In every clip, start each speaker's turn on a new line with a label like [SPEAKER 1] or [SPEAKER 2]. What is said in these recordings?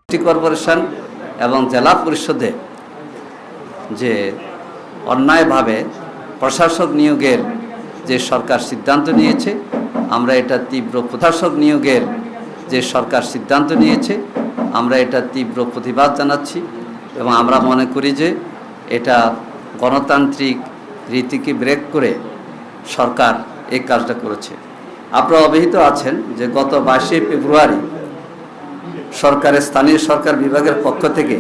[SPEAKER 1] City corporation এবং জেলা পরিষদে যে অন্যায়ভাবে প্রশাসক নিয়োগের যে সরকার সিদ্ধান্ত নিয়েছে, আমরা এটা তীব্র প্রশাসক নিয়োগের যে সরকার সিদ্ধান্ত নিয়েছে আমরা এটা তীব্র প্রতিবাদ জানাচ্ছি এবং আমরা মনে করি যে এটা গণতান্ত্রিক রীতিকে ব্রেক করে সরকার এই কাজটা করেছে। আপনারা অবহিত আছেন যে গত 22শে ফেব্রুয়ারি সরকারের স্থানীয় সরকার বিভাগের পক্ষ থেকে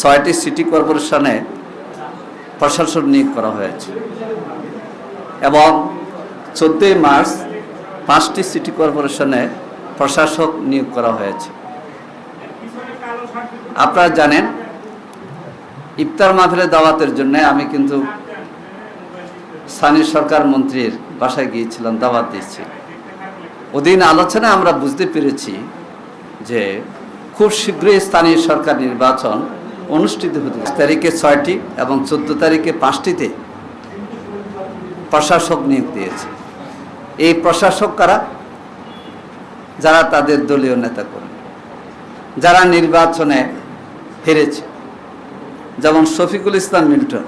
[SPEAKER 1] 6টি সিটি কর্পোরেশনে প্রশাসক নিয়োগ করা হয়েছে এবং 14 মার্চ 5টি সিটি কর্পোরেশনে প্রশাসক নিয়োগ করা হয়েছে। আপনারা জানেন, ইফতার মাহফিলের দাওয়াতের জন্য আমি কিন্তু স্থানীয় সরকার মন্ত্রীর বাসায় গিয়েছিলাম, দাওয়াত দিয়েছি। ওদিন আলোচনায় আমরা বুঝতে পেরেছি যে খুব শীঘ্রই স্থানীয় সরকার নির্বাচন অনুষ্ঠিত হতে, তারিখে 6টি এবং 14 তারিখে 5টিতে প্রশাসক নিয়োগ দিয়েছে। এই প্রশাসক কারা? যারা তাদের দলীয় নেতাকর্মী, যারা নির্বাচনে হেরেছে। যেমন শফিকুল ইসলাম মিল্টন,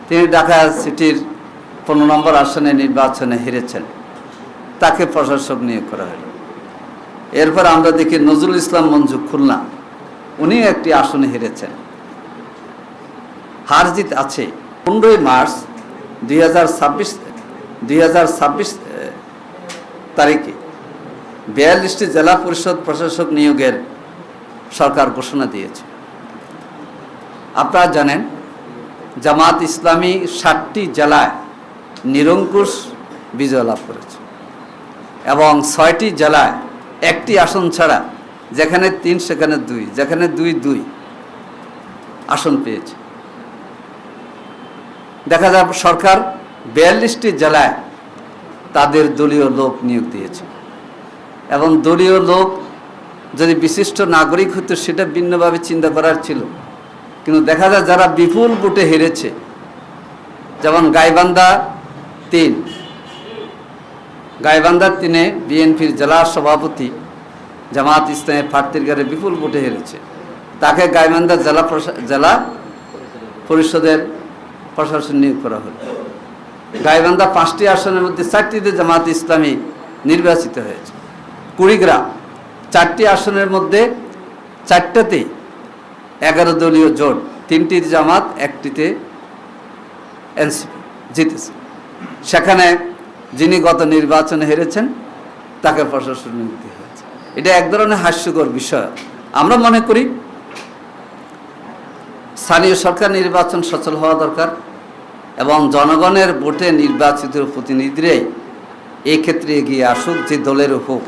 [SPEAKER 1] তিনি ঢাকা সিটির 15 নম্বর আসনে নির্বাচনে হেরেছেন, তাকে প্রশাসক নিয়োগ করা হলো। এরপর আমরা দেখি নজরুল ইসলাম মঞ্জু খুলনা, উনিও একটি আসনে হেরেছেন। হার জিত আছে। 15 মার্চ 2026 তারিখে 42টি জেলা পরিষদ প্রশাসক নিয়োগের সরকার ঘোষণা দিয়েছে। আপনারা জানেন, জামাত ইসলামী 60টি জেলায় নিরঙ্কুশ বিজয় লাভ করেছে এবং 6টি জেলায় একটি আসন ছাড়া, যেখানে 3 সেখানে 2, যেখানে 2 আসন পেয়েছে। দেখা যায় সরকার 42টি জেলায় তাদের দলীয় লোক নিয়োগ দিয়েছে এবং দলীয় লোক যদি বিশিষ্ট নাগরিক হতো সেটা ভিন্নভাবে চিন্তা করার ছিল। কিন্তু দেখা যায় যারা বিপুল ভোটে হেরেছে, যেমন গাইবান্ধা 3 বিএনপির জেলা সভাপতি জামাত ইসলামের প্রার্থীর গাড়ি বিপুল ভোটে হেরেছে, তাকে গাইবান্ধা জেলা পরিষদের প্রশাসন নিয়োগ করা হলো। গাইবান্ধা 5টি আসনের মধ্যে 4টিতে জামাত ইসলামী নির্বাচিত হয়েছে। কুড়িগ্রাম 4টি আসনের মধ্যে 4টাতেই 11 দলীয় জোট, 3টি জামাত, 1টিতে এনসিপি জিতেছে। সেখানে যিনি গত নির্বাচনে হেরেছেন তাকে প্রশাসন নিয়োগ দেওয়া হয়েছে। এটা এক ধরনের হাস্যকর বিষয়। আমরা মনে করি স্থানীয় সরকার নির্বাচন সচল হওয়া দরকার এবং জনগণের ভোটে নির্বাচিত প্রতিনিধিরাই এই ক্ষেত্রে এগিয়ে আসুক, যে দলের হোক।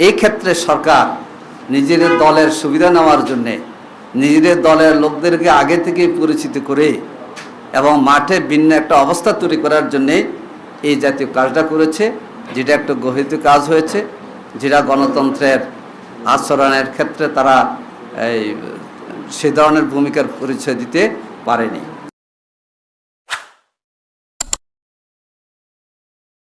[SPEAKER 1] এই ক্ষেত্রে সরকার নিজেদের দলের সুবিধা নেওয়ার জন্যে নিজেদের দলের লোকদেরকে আগে থেকে পরিচিত করে এবং মাঠে ভিন্ন একটা অবস্থা তৈরি করার জন্যে এই জাতীয় কাজটা করেছে, যেটা একটা গহিত কাজ হয়েছে, যেটা গণতন্ত্রের আচরণের ক্ষেত্রে তারা সে ধরনের ভূমিকার পরিচয় দিতে পারেনি।